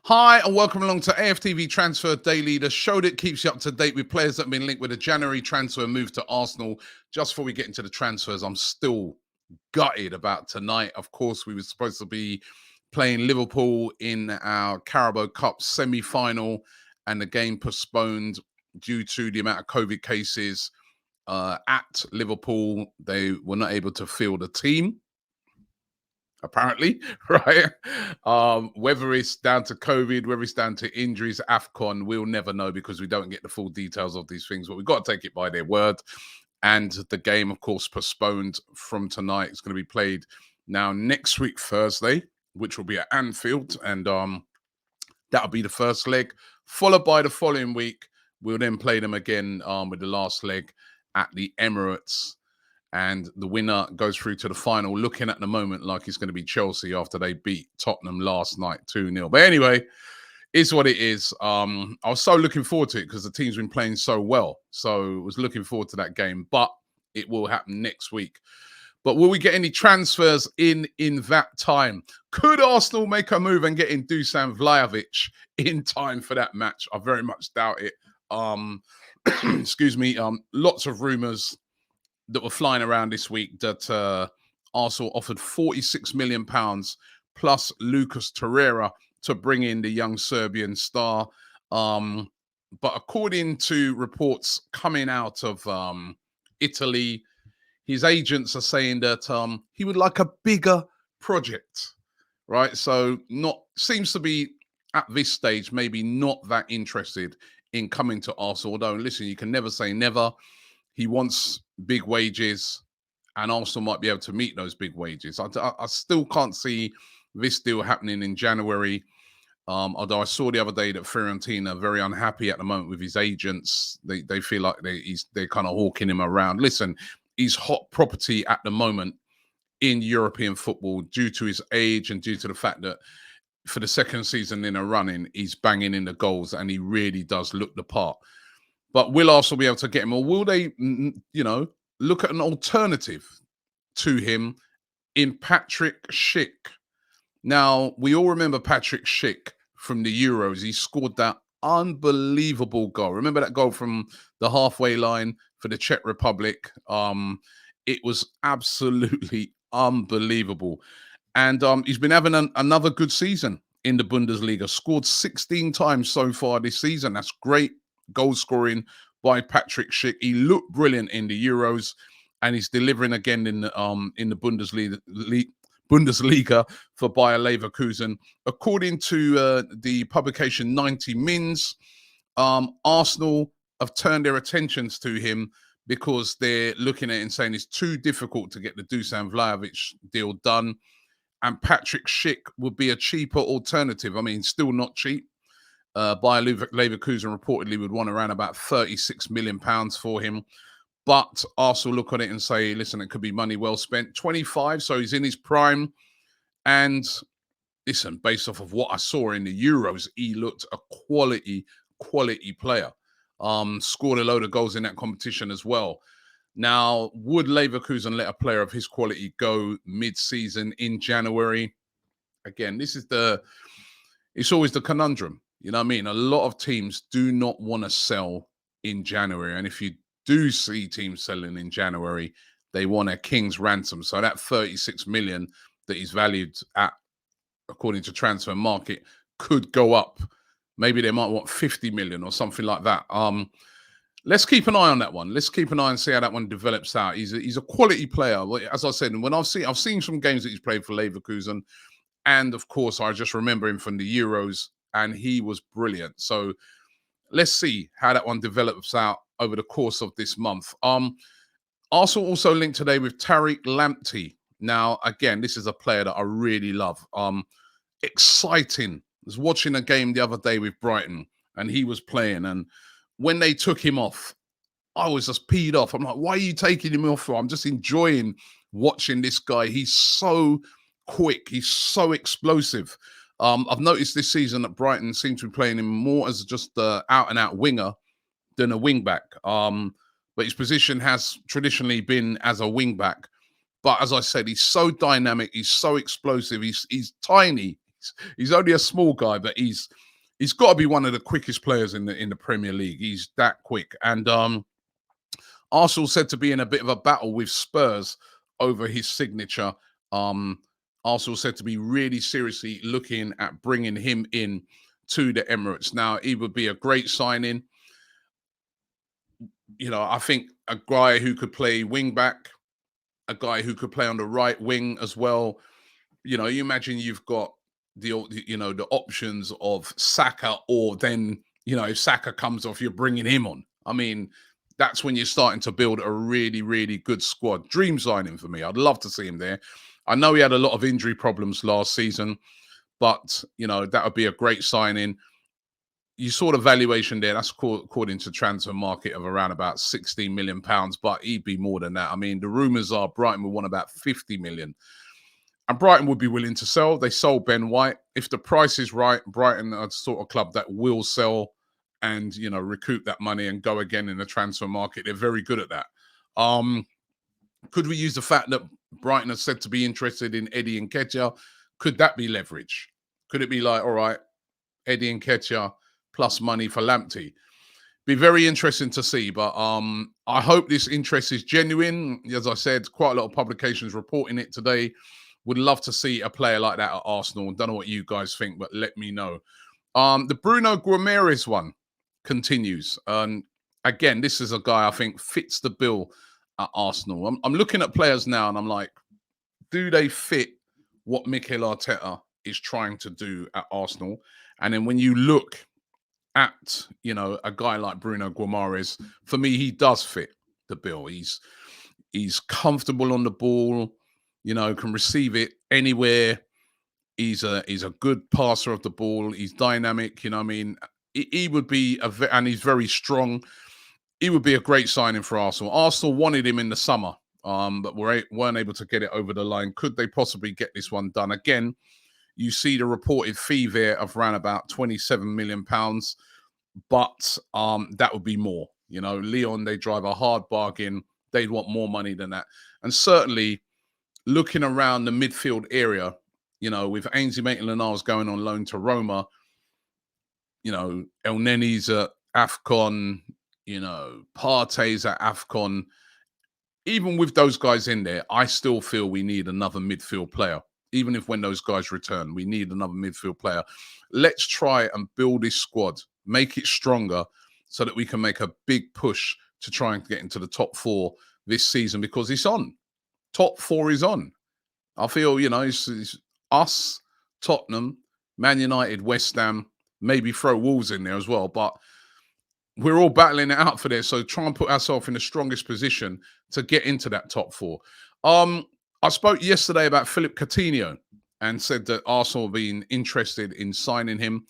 Hi, and welcome along to AFTV Transfer Daily, the show that keeps you up to date with players that have been linked with a January transfer move to Arsenal. Just before we get into the transfers, I'm still gutted about tonight. Of course, we were supposed to be playing Liverpool in our Carabao Cup semi-final, and the game postponed due to the amount of COVID cases at Liverpool. They were not able to field a team, apparently, right? Whether it's down to COVID, whether it's down to injuries, AFCON, we'll never know because we don't get the full details of these things, but we've got to take it by their word. And the game, of course, postponed from tonight. It's going to be played now next week, Thursday, which will be at Anfield. And that'll be the first leg, followed by the following week. We'll then play them again with the last leg at the Emirates. And the winner goes through to the final, looking at the moment like it's going to be Chelsea after they beat Tottenham last night 2-0. But anyway, it's what it is. I was so looking forward to it because the team's been playing so well. So I was looking forward to that game, but it will happen next week. But will we get any transfers in that time? Could Arsenal make a move and get in Dusan Vlahovic in time for that match? I very much doubt it. Excuse me. Lots of rumours that were flying around this week that Arsenal offered £46 million plus Lucas Torreira to bring in the young Serbian star. But according to reports coming out of Italy, his agents are saying that he would like a bigger project, right? So seems to be at this stage maybe not that interested in coming to Arsenal. Although, listen, you can never say never. He wants big wages, and Arsenal might be able to meet those big wages. I still can't see this deal happening in January. Although I saw the other day that Fiorentina are very unhappy at the moment with his agents. They feel like they're kind of hawking him around. Listen, he's hot property at the moment in European football due to his age and due to the fact that for the second season in a running, he's banging in the goals and he really does look the part. But will Arsenal be able to get him, or will they, look at an alternative to him in Patrik Schick? Now, we all remember Patrik Schick from the Euros. He scored that unbelievable goal. Remember that goal from the halfway line for the Czech Republic? It was absolutely unbelievable. And he's been having another good season in the Bundesliga. Scored 16 times so far this season. That's great goal scoring by Patrik Schick. He looked brilliant in the Euros, and he's delivering again in the Bundesliga for Bayer Leverkusen. According to the publication 90 Mins, Arsenal have turned their attentions to him because they're looking at it and saying it's too difficult to get the Dusan Vlahovic deal done, and Patrik Schick would be a cheaper alternative. I mean, still not cheap. Bayer Leverkusen reportedly would want around about £36 million for him. But Arsenal look on it and say, listen, it could be money well spent. 25, so he's in his prime. And listen, based off of what I saw in the Euros, he looked a quality player. Scored a load of goals in that competition as well. Now, would Leverkusen let a player of his quality go mid-season in January? Again, it's always the conundrum. You know what I mean? A lot of teams do not want to sell in January. And if you do see teams selling in January, they want a king's ransom. So that 36 million that he's valued at, according to Transfer Market, could go up. Maybe they might want 50 million or something like that. Let's keep an eye on that one. Let's keep an eye and see how that one develops out. He's a quality player. As I said, when I've seen some games that he's played for Leverkusen, and of course, I just remember him from the Euros, and he was brilliant. So let's see how that one develops out over the course of this month. Arsenal also linked today with Tariq Lamptey. Now, again, this is a player that I really love. Exciting. I was watching a game the other day with Brighton, and he was playing. And when they took him off, I was just peed off. I'm like, why are you taking him off for? I'm just enjoying watching this guy. He's so quick. He's so explosive. I've noticed this season that Brighton seem to be playing him more as just the out-and-out winger than a wing-back. But his position has traditionally been as a wing-back. But as I said, he's so dynamic. He's so explosive. He's tiny. he's only a small guy, but he's got to be one of the quickest players in the Premier League. He's that quick. And Arsenal said to be in a bit of a battle with Spurs over his signature. Arsenal said to be really seriously looking at bringing him in to the Emirates. Now, he would be a great signing. You know, I think a guy who could play wing back, a guy who could play on the right wing as well. You know, you imagine you've got the options of Saka, or then, you know, if Saka comes off, you're bringing him on. I mean, that's when you're starting to build a really, really good squad. Dream signing for me. I'd love to see him there. I know he had a lot of injury problems last season, but, you know, that would be a great signing. You saw the valuation there. That's according to Transfer Market of around about £16 million, but he'd be more than that. I mean, the rumours are Brighton will want about 50 million. And Brighton would be willing to sell. They sold Ben White. If the price is right, Brighton are the sort of club that will sell and, you know, recoup that money and go again in the transfer market. They're very good at that. Could we use the fact that Brighton are said to be interested in Eddie Nketiah? Could that be leverage? Could it be like, all right, Eddie Nketiah plus money for Lamptey? Be very interesting to see, but I hope this interest is genuine. As I said, quite a lot of publications reporting it today. Would love to see a player like that at Arsenal. Don't know what you guys think, but let me know. The Bruno Guimaraes one continues. Again, this is a guy I think fits the bill at Arsenal. I'm looking at players now and I'm like, do they fit what Mikel Arteta is trying to do at Arsenal? And then when you look at, you know, a guy like Bruno Guimaraes, for me, he does fit the bill. He's comfortable on the ball, you know, can receive it anywhere. He's a good passer of the ball. He's dynamic, you know what I mean? He would be, and he's very strong. He would be a great signing for Arsenal. Arsenal wanted him in the summer, but weren't able to get it over the line. Could they possibly get this one done? Again, you see the reported fee there of around about £27 million, but that would be more. You know, Lyon, they drive a hard bargain. They'd want more money than that. And certainly, looking around the midfield area, you know, with Ainsley Maitland-Niles going on loan to Roma, you know, El Neni's at AFCON, you know, Partey's at AFCON. Even with those guys in there, I still feel we need another midfield player. Even if when those guys return, we need another midfield player. Let's try and build this squad, make it stronger so that we can make a big push to try and get into the top four this season, because it's on. Top four is on. I feel, you know, it's us, Tottenham, Man United, West Ham, maybe throw Wolves in there as well. But we're all battling it out for this. So try and put ourselves in the strongest position to get into that top four. I spoke yesterday about Phillipe Coutinho and said that Arsenal have been interested in signing him.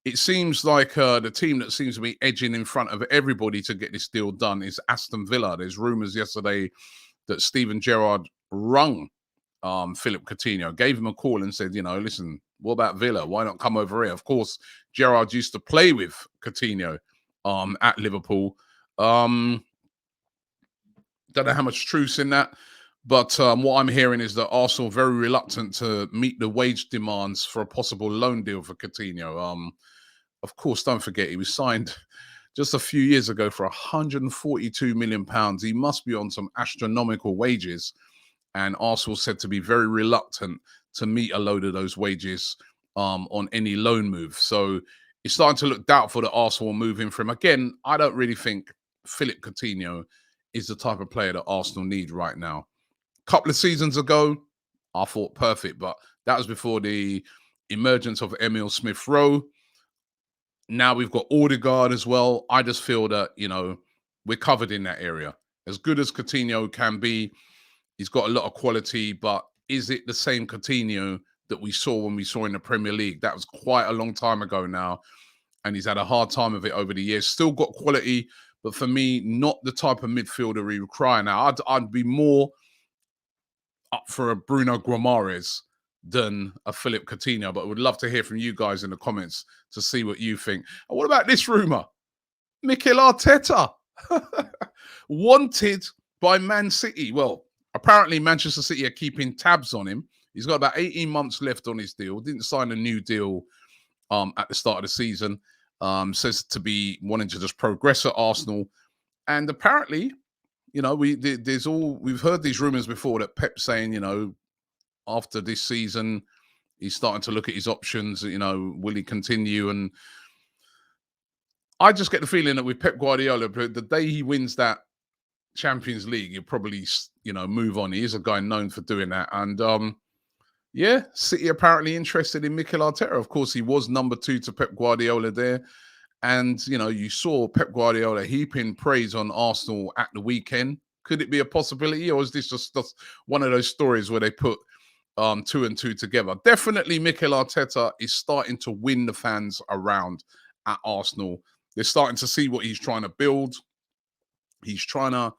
It seems like the team that seems to be edging in front of everybody to get this deal done is Aston Villa. There's rumours yesterday that Steven Gerrard rung Phillipe Coutinho, gave him a call and said, you know, listen, what about Villa? Why not come over here? Of course, Gerrard used to play with Coutinho at Liverpool. Don't know how much truth's in that, but what I'm hearing is that Arsenal are very reluctant to meet the wage demands for a possible loan deal for Coutinho. Of course, don't forget, he was signed just a few years ago for £142 million. He must be on some astronomical wages. And Arsenal said to be very reluctant to meet a load of those wages on any loan move. So it's starting to look doubtful that Arsenal will move in for him. Again, I don't really think Phillipe Coutinho is the type of player that Arsenal need right now. A couple of seasons ago, I thought perfect, but that was before the emergence of Emile Smith-Rowe. Now we've got Odegaard as well. I just feel that, you know, we're covered in that area. As good as Coutinho can be, he's got a lot of quality, but is it the same Coutinho that we saw when we saw in the Premier League? That was quite a long time ago now, and he's had a hard time of it over the years. Still got quality, but for me, not the type of midfielder we require now. I'd be more up for a Bruno Guimaraes than a Phillipe Coutinho, but I would love to hear from you guys in the comments to see what you think. And what about this rumour? Mikel Arteta wanted by Man City. Well, apparently Manchester City are keeping tabs on him He's got about 18 months left on his deal. Didn't sign a new deal at the start of the season. Says to be wanting to just progress at Arsenal. And apparently, you know, we've heard these rumors before that Pep saying, you know, after this season, he's starting to look at his options. You know, will he continue? And I just get the feeling that with Pep Guardiola, the day he wins that Champions League, he'll probably, you know, move on. He is a guy known for doing that. And yeah, City apparently interested in Mikel Arteta. Of course, he was number 2 to Pep Guardiola there. And, you know, you saw Pep Guardiola heaping praise on Arsenal at the weekend. Could it be a possibility, or is this just one of those stories where they put 2 and 2 together? Definitely Mikel Arteta is starting to win the fans around at Arsenal. They're starting to see what he's trying to build. He's trying to,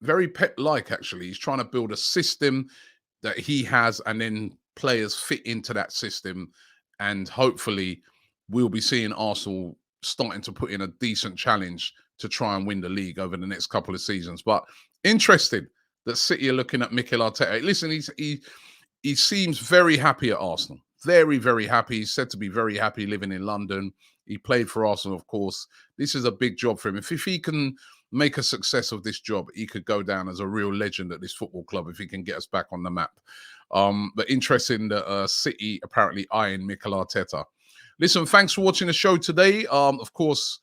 very Pep-like actually, he's trying to build a system that he has, and then players fit into that system. And hopefully we'll be seeing Arsenal starting to put in a decent challenge to try and win the league over the next couple of seasons. But interesting that City are looking at Mikel Arteta. Listen, he seems very happy at Arsenal. Very, very happy. He's said to be very happy living in London. He played for Arsenal, of course. This is a big job for him. If he can make a success of this job, he could go down as a real legend at this football club if he can get us back on the map. But interesting that City apparently eyeing Mikel Arteta. Listen, thanks for watching the show today. Of course,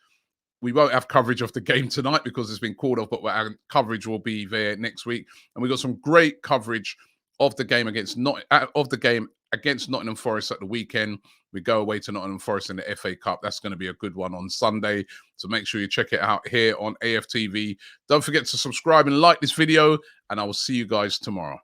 we won't have coverage of the game tonight because it's been called off, but our coverage will be there next week. And we've got some great coverage of the game against Nottingham Forest at the weekend. We go away to Nottingham Forest in the FA Cup. That's going to be a good one on Sunday. So make sure you check it out here on AFTV. Don't forget to subscribe and like this video, and I will see you guys tomorrow.